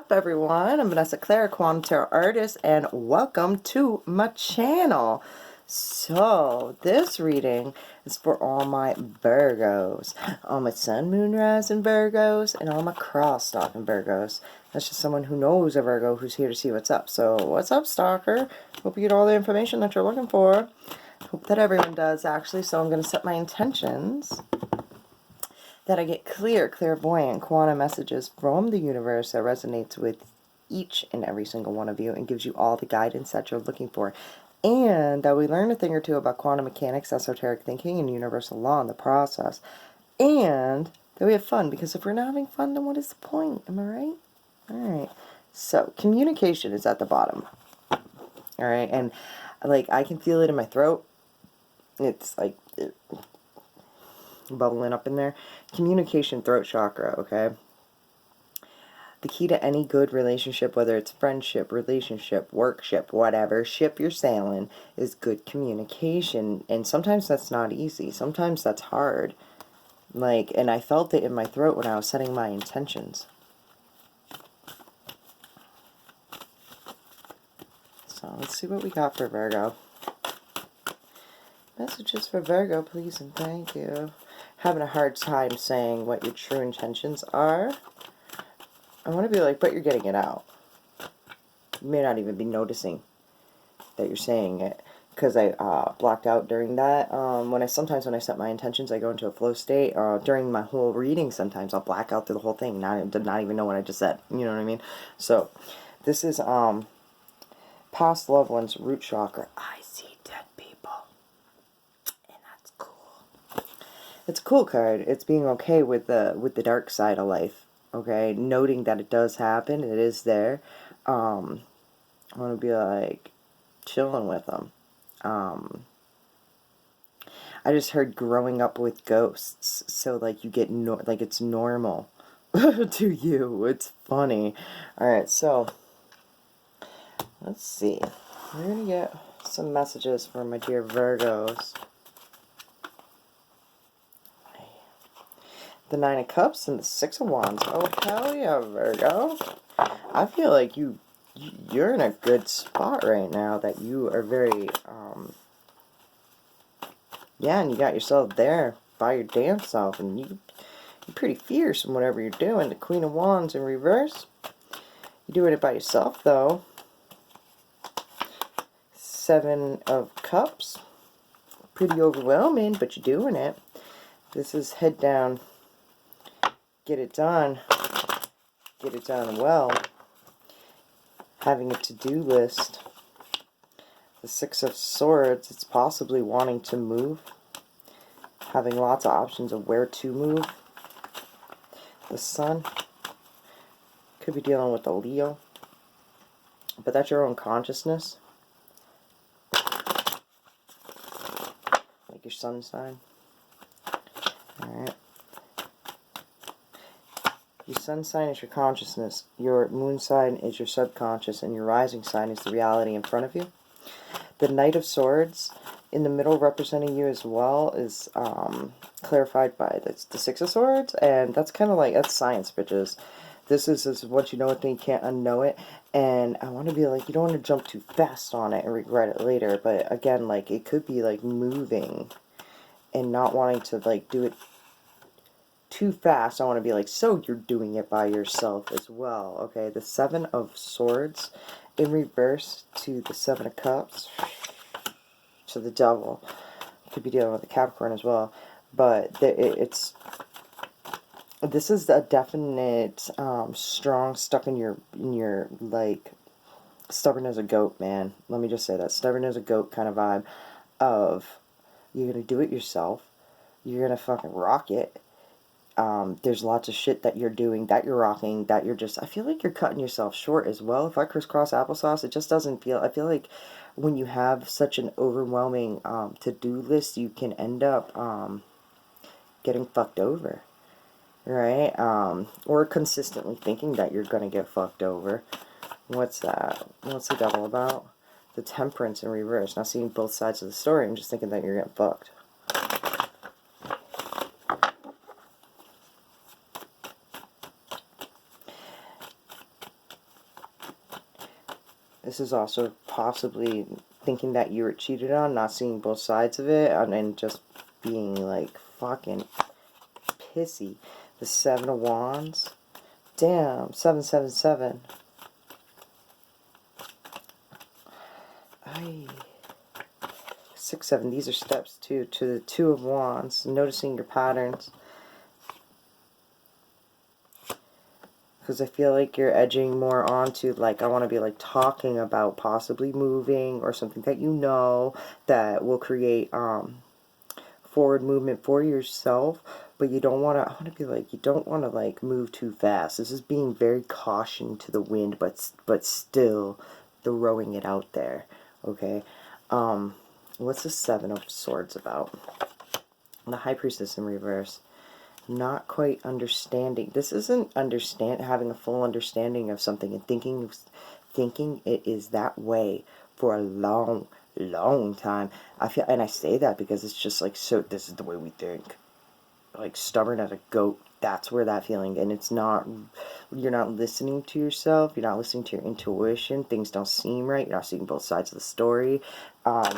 up, everyone? I'm Vanessa Claire, Quantum Tarot Artist, and welcome to my channel. So, this reading is for all my Virgos, all my Sun, Moon, Rising Virgos, and all my cross stalking Virgos. That's just someone who knows a Virgo who's here to see what's up. So, what's up, stalker? Hope you get all the information that you're looking for. Hope that everyone does, actually. So, I'm going to set my intentions that I get clear, clairvoyant, quantum messages from the universe that resonates with each and every single one of you and gives you all the guidance that you're looking for. And that we learn a thing or two about quantum mechanics, esoteric thinking, and universal law in the process. And that we have fun, because if we're not having fun, then what is the point? Am I right? Alright. So, communication is at the bottom. Alright, and like I can feel it in my throat. It's like bubbling up in there. Communication, throat chakra, okay? The key to any good relationship, whether it's friendship, relationship, workship, whatever ship you're sailing, is good communication. And sometimes that's not easy. Sometimes that's hard. Like, and I felt it in my throat when I was setting my intentions. So let's see what we got for Virgo. Messages for Virgo, please and thank you. Having a hard time saying what your true intentions are. I want to be like, but you're getting it out. You may not even be noticing that you're saying it, because I blocked out during that. Sometimes when I set my intentions, I go into a flow state. During my whole reading, sometimes I'll black out through the whole thing, not even know what I just said. You know what I mean? So this is past loved ones, root chakra. I see dead people. It's a cool card. It's being okay with the dark side of life. Okay, noting that it does happen, it is there. I want to be like chilling with them. I just heard growing up with ghosts, so like you get like it's normal to you. It's funny. All right, so let's see. We're gonna get some messages for my dear Virgos. The Nine of Cups and the Six of Wands. Oh, hell yeah, Virgo. I feel like you're in a good spot right now, that you are very, yeah, and you got yourself there by your damn self, and you're pretty fierce in whatever you're doing. The Queen of Wands in reverse. You're doing it by yourself, though. Seven of Cups. Pretty overwhelming, but you're doing it. This is head down. Get it done well. Having a to-do list. The Six of Swords, it's possibly wanting to move. Having lots of options of where to move. The Sun, could be dealing with the Leo. But that's your own consciousness. Like your sun sign. Alright. Your sun sign is your consciousness, your moon sign is your subconscious, and your rising sign is the reality in front of you. The Knight of Swords in the middle representing you as well is clarified by the Six of Swords, and that's kind of like, that's science, bitches. This is what you know it, then you can't unknow it, and I want to be like, you don't want to jump too fast on it and regret it later, but again, like, it could be like moving and not wanting to like do it too fast. I want to be like, so you're doing it by yourself as well. Okay, the Seven of Swords in reverse to the Seven of Cups to the Devil. Could be dealing with the Capricorn as well, but this is a definite strong, stuck in your like stubborn as a goat, man. Let me just say that, stubborn as a goat kind of vibe of you're gonna do it yourself. You're gonna fucking rock it. There's lots of shit that you're doing, that you're rocking, that you're just, I feel like you're cutting yourself short as well. If I crisscross applesauce, it just doesn't feel, I feel like when you have such an overwhelming to-do list, you can end up getting fucked over, right? Or consistently thinking that you're gonna get fucked over. What's that? What's the Devil about? The Temperance in reverse. Now, seeing both sides of the story, I'm just thinking that you're getting fucked. This is also possibly thinking that you were cheated on, not seeing both sides of it, and just being like fucking pissy. The Seven of Wands. Damn, 777. Ay. 6, 7. These are steps too to the Two of Wands. Noticing your patterns. Because I feel like you're edging more onto, like, I want to be, like, talking about possibly moving or something that you know that will create forward movement for yourself. But you don't want to, I want to be like, you don't want to, like, move too fast. This is being very caution to the wind, but still throwing it out there, okay? What's the Seven of Swords about? The High Priestess in reverse. Not quite understanding. This isn't having a full understanding of something and thinking it is that way for a long time. I feel, and I say that because it's just like, so this is the way we think. Like stubborn as a goat. That's where that feeling, and it's not, you're not listening to yourself, you're not listening to your intuition, things don't seem right, you're not seeing both sides of the story. I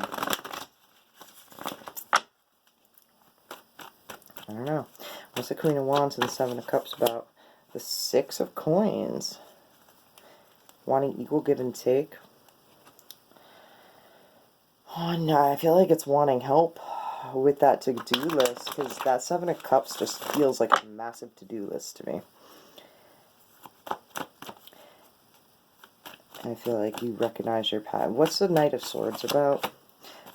don't know. What's the Queen of Wands and the Seven of Cups about? The Six of Coins. Wanting equal give and take. Oh, no, I feel like it's wanting help with that to-do list, because that Seven of Cups just feels like a massive to-do list to me. I feel like you recognize your path. What's the Knight of Swords about?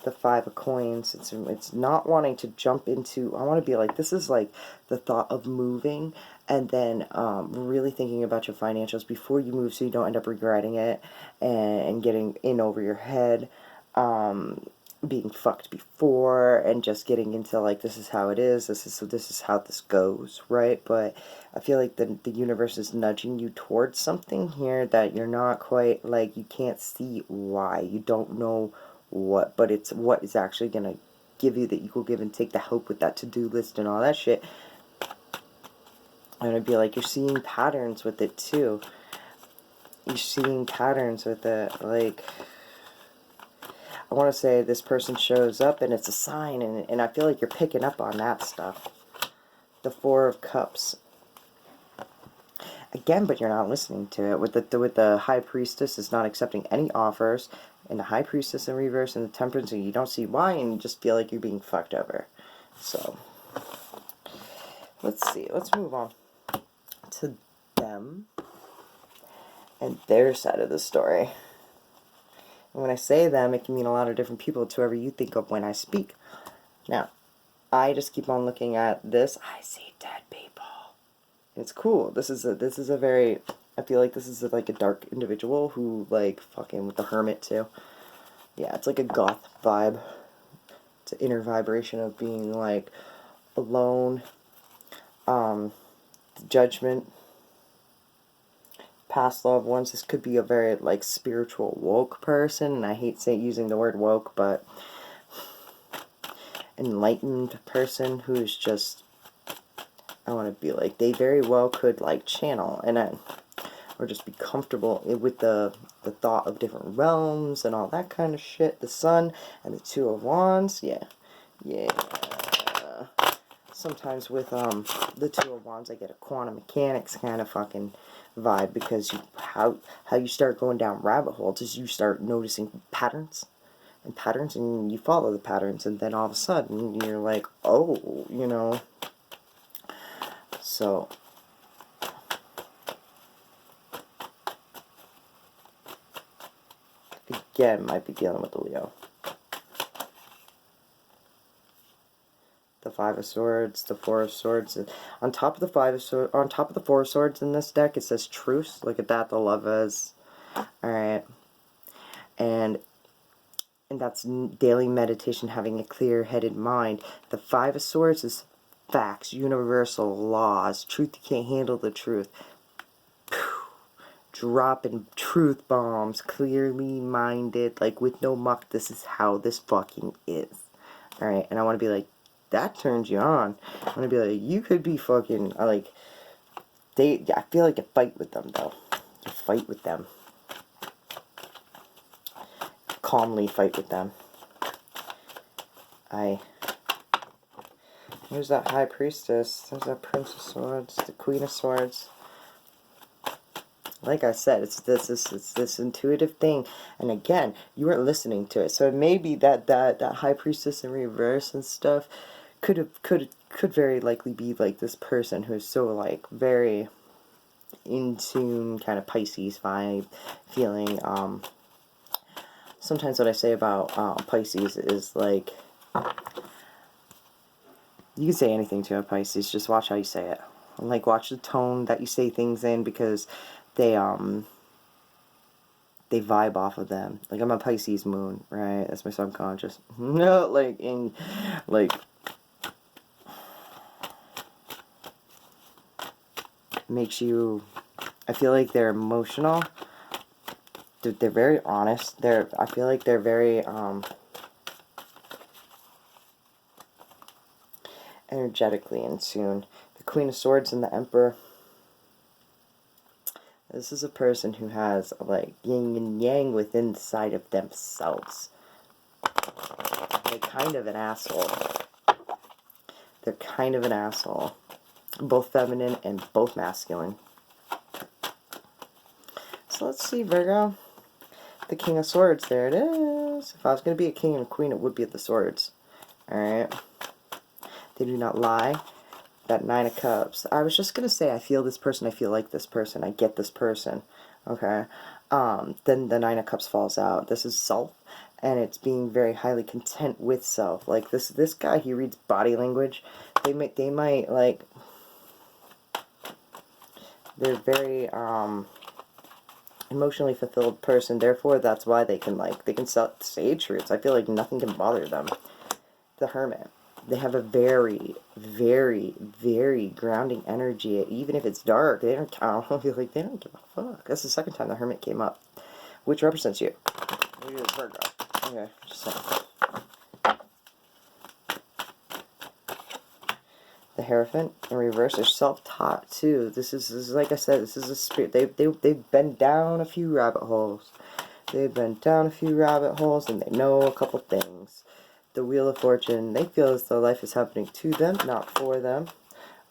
The Five of Coins. It's not wanting to jump into, I want to be like, this is like the thought of moving and then really thinking about your financials before you move so you don't end up regretting it and getting in over your head, being fucked before and just getting into like, this is how it is, this is how this goes, right? But I feel like the universe is nudging you towards something here that you're not quite, like, you can't see why, you don't know what, but it's what is actually going to give you the equal give and take, the help with that to-do list and all that shit. And it'd be like, you're seeing patterns with it too. You're seeing patterns with it, like, I want to say this person shows up and it's a sign, and I feel like you're picking up on that stuff. The Four of Cups. Again, but you're not listening to it. With the High Priestess is not accepting any offers, and the High Priestess in reverse, and the Temperance, and you don't see why, and you just feel like you're being fucked over. So, let's see. Let's move on to them and their side of the story. And when I say them, it can mean a lot of different people to whoever you think of when I speak. Now, I just keep on looking at this. I see dead people. It's cool. This is a very, I feel like this is like a dark individual who, like, fucking with the Hermit too. Yeah, it's like a goth vibe. It's an inner vibration of being like alone. Judgment. Past loved ones. This could be a very like spiritual woke person, and I hate using the word woke, but enlightened person who's just, I want to be like, they very well could like channel or just be comfortable with the thought of different realms and all that kind of shit. The Sun and the Two of Wands, yeah. Sometimes with the Two of Wands, I get a quantum mechanics kind of fucking vibe, because how you start going down rabbit holes is you start noticing patterns, and you follow the patterns, and then all of a sudden you're like, oh, you know. So again, might be dealing with the Leo. The Five of Swords, the Four of Swords. On top of the Five of Swords, on top of the Four of Swords in this deck, it says truce. Look at that, the Lovers. Alright. And that's daily meditation, having a clear-headed mind. The Five of Swords is facts, universal laws, truth. You can't handle the truth. Dropping truth bombs, clearly minded, like with no muck. This is how this fucking is. Alright, and I want to be like, that turns you on. I want to be like, you could be fucking, like, I feel like you fight with them, though. You fight with them. calmly fight with them. There's that High Priestess. There's that Prince of Swords. The Queen of Swords. Like I said, it's this intuitive thing, and again, you weren't listening to it. So it may be that High Priestess in reverse and stuff could very likely be like this person who's so like very in tune, kind of Pisces vibe feeling. Sometimes what I say about Pisces is like, you can say anything to a Pisces, just watch how you say it. Like, watch the tone that you say things in, because they vibe off of them. Like, I'm a Pisces moon, right? That's my subconscious. No, like, makes you, I feel like they're emotional. They're very honest. I feel like they're very, energetically in tune. The Queen of Swords and the Emperor. This is a person who has, like, yin and yang within the side of themselves. They're kind of an asshole. They're kind of an asshole. Both feminine and both masculine. So let's see, Virgo. The King of Swords. There it is. If I was going to be a king and a queen, it would be the swords. Alright. They do not lie. That Nine of Cups. I was just going to say, I feel this person, I feel like this person, I get this person. Okay? Then the Nine of Cups falls out. This is self, and it's being very highly content with self. Like, this guy, he reads body language. They might, like, they're very, emotionally fulfilled person. Therefore, that's why they can say truths. I feel like nothing can bother them. The Hermit. They have a very, very, very grounding energy. Even if it's dark, they don't. I don't feel like they don't give a fuck. That's the second time the Hermit came up, which represents you. You're Virgo. Okay, just saying. The Hierophant in reverse is self-taught too. This is like I said. This is a spirit. They've been down a few rabbit holes. They've been down a few rabbit holes, and they know a couple things. The Wheel of Fortune, they feel as though life is happening to them, not for them.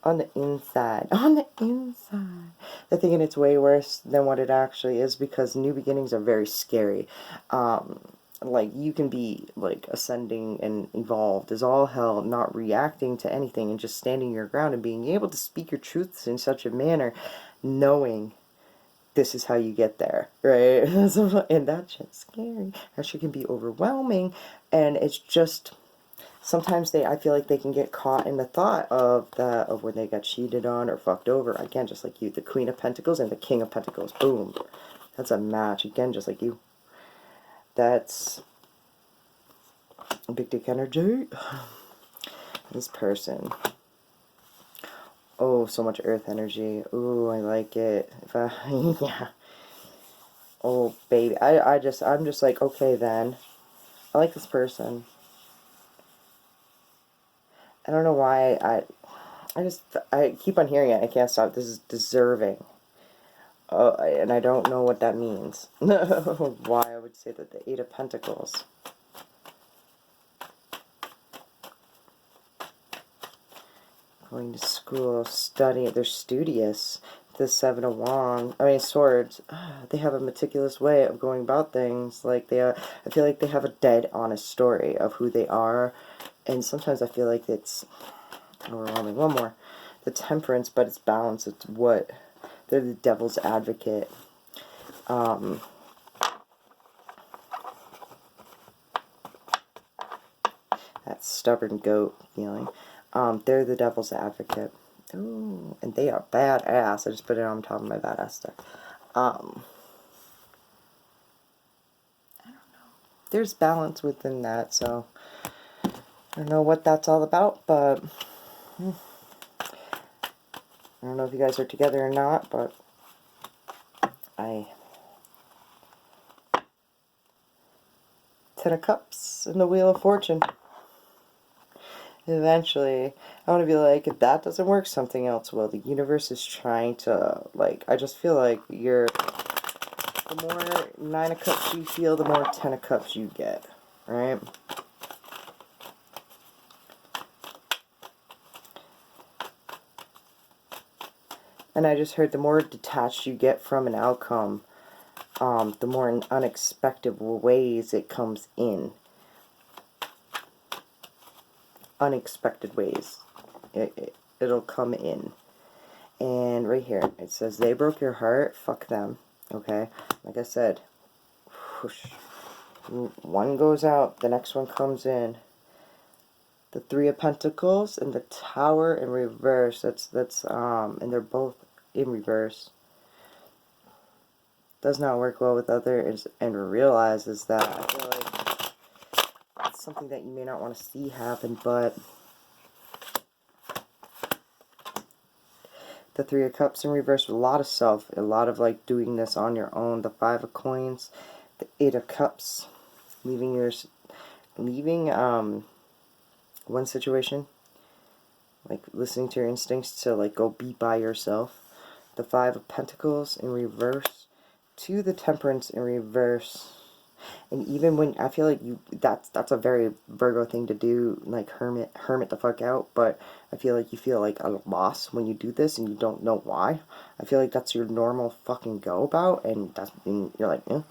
On the inside. On the inside. They're thinking it's way worse than what it actually is, because new beginnings are very scary. Like, you can be, like, ascending and evolved as all hell, not reacting to anything, and just standing your ground and being able to speak your truths in such a manner, knowing this is how you get there, right? And that's just scary. That shit can be overwhelming, and it's just, sometimes I feel like they can get caught in the thought of when they got cheated on or fucked over. Again, just like you, the Queen of Pentacles and the King of Pentacles. Boom. That's a match. Again, just like you. That's big dick energy. This person. Oh, so much earth energy. Ooh, I like it. Yeah. Oh, baby. I'm just like, okay then. I like this person. I don't know why I keep on hearing it. I can't stop. This is deserving. And I don't know what that means. Why I would say that. The Eight of Pentacles. Going to school, studying. They're studious. The Seven of Wands. I mean, Swords. They have a meticulous way of going about things. Like, I feel like they have a dead honest story of who they are. And sometimes I feel like it's overwhelming. One more. The Temperance, but it's balance. It's what? They're the Devil's Advocate. That stubborn goat feeling. They're the Devil's Advocate. Ooh, and they are badass. I just put it on top of my badass deck. I don't know. There's balance within that, so I don't know what that's all about, but I don't know if you guys are together or not, but Ten of Cups and the Wheel of Fortune. Eventually, I want to be like, if that doesn't work, something else will. The universe is trying to, like, I just feel like you're The more Nine of Cups you feel, the more Ten of Cups you get, right? And I just heard the more detached you get from an outcome, the more in unexpected ways it comes in. Unexpected ways. It'll come in. And right here, it says, they broke your heart, fuck them. Okay? Like I said, whoosh. One goes out, the next one comes in. The Three of Pentacles and the Tower in reverse. And they're both in reverse. Does not work well with others, and realizes that. I feel like it's something that you may not want to see happen, but the Three of Cups in reverse, a lot of self, a lot of like doing this on your own. The Five of Coins, the Eight of Cups, leaving one situation, like listening to your instincts to like go be by yourself. The Five of Pentacles in reverse, to the Temperance in reverse. And even when I feel like that's a very Virgo thing to do, like hermit the fuck out, but I feel like you feel like a loss when you do this and you don't know why. I feel like that's your normal fucking go about, and you're like, eh.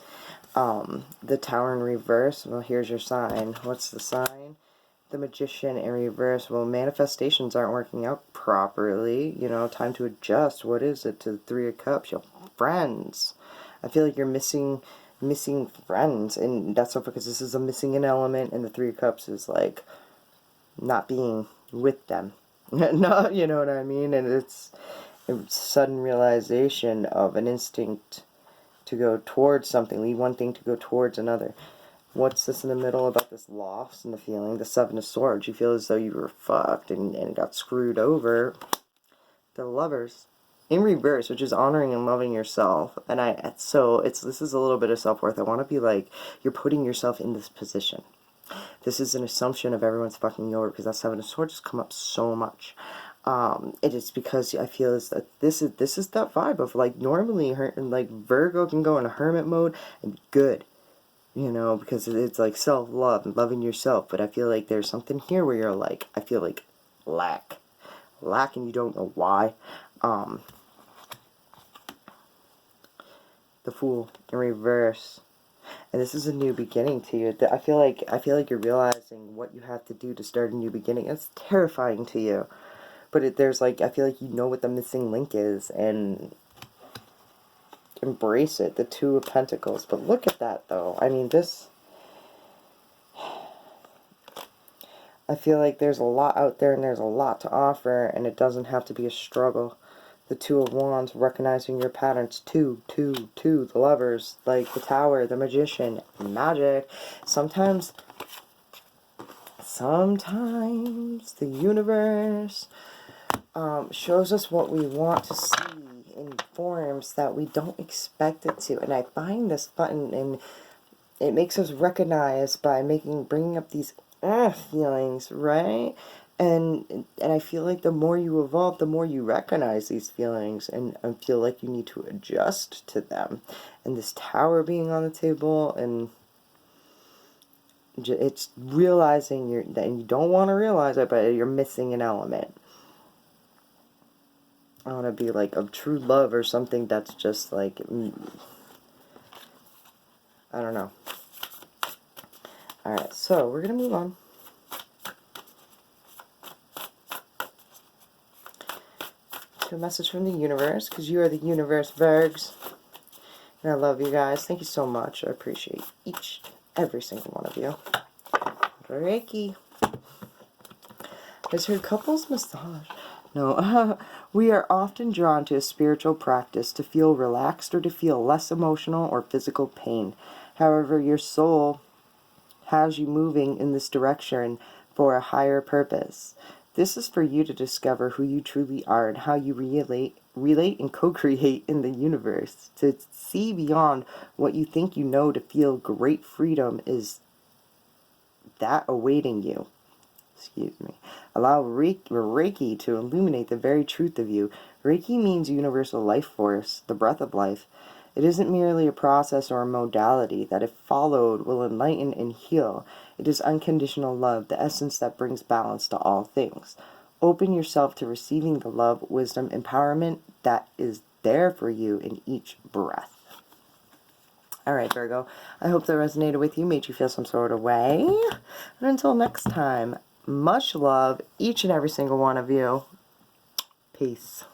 The Tower in reverse, well, here's your sign. What's the sign? The Magician in reverse. Well, manifestations aren't working out properly, you know, time to adjust. What is it? To the Three of Cups, your friends. I feel like you're missing friends, and that's because this is a missing an element, and the Three of Cups is like not being with them. No, you know what I mean? And it's a sudden realization of an instinct to go towards something, leave one thing to go towards another. What's this in the middle about this loss and the feeling? The Seven of Swords. You feel as though you were fucked and got screwed over. The Lovers in reverse, which is honoring and loving yourself. And this is a little bit of self-worth. I want to be like, you're putting yourself in this position. This is an assumption of everyone's fucking you over, because that Seven of Swords has come up so much. It is because I feel as that this is that vibe of like normally like Virgo can go in a hermit mode and be good, you know, because it's like self-love and loving yourself. But I feel like there's something here where you're like, I feel like lack and you don't know why. The Fool in reverse. And this is a new beginning to you. I feel like you're realizing what you have to do to start a new beginning. It's terrifying to you. But there's like, I feel like you know what the missing link is, and embrace it. The Two of Pentacles. But look at that, though. I mean, this, I feel like there's a lot out there, and there's a lot to offer, and it doesn't have to be a struggle. The Two of Wands, recognizing your patterns. Two, the Lovers, like the Tower, the Magician, magic. Sometimes the universe shows us what we want to see in forms that we don't expect it to. And I find this button, and it makes us recognize by bringing up these feelings, right? And I feel like the more you evolve, the more you recognize these feelings, and I feel like you need to adjust to them. And this Tower being on the table, and it's realizing that you don't want to realize it, but you're missing an element. I want to be like of true love or something that's just like, I don't know. Alright, so we're going to move on. To a message from the universe, because you are the universe, Virgs. And I love you guys. Thank you so much. I appreciate every single one of you. Reiki. I just heard couples massage. No, we are often drawn to a spiritual practice to feel relaxed or to feel less emotional or physical pain. However, your soul has you moving in this direction for a higher purpose. This is for you to discover who you truly are and how you relate and co-create in the universe. To see beyond what you think you know, to feel great freedom is that awaiting you. Excuse me. Allow Reiki to illuminate the very truth of you. Reiki means universal life force, the breath of life. It isn't merely a process or a modality that, if followed, will enlighten and heal. It is unconditional love, the essence that brings balance to all things. Open yourself to receiving the love, wisdom, empowerment that is there for you in each breath. All right, Virgo, I hope that resonated with you, made you feel some sort of way. And until next time, much love, each and every single one of you. Peace.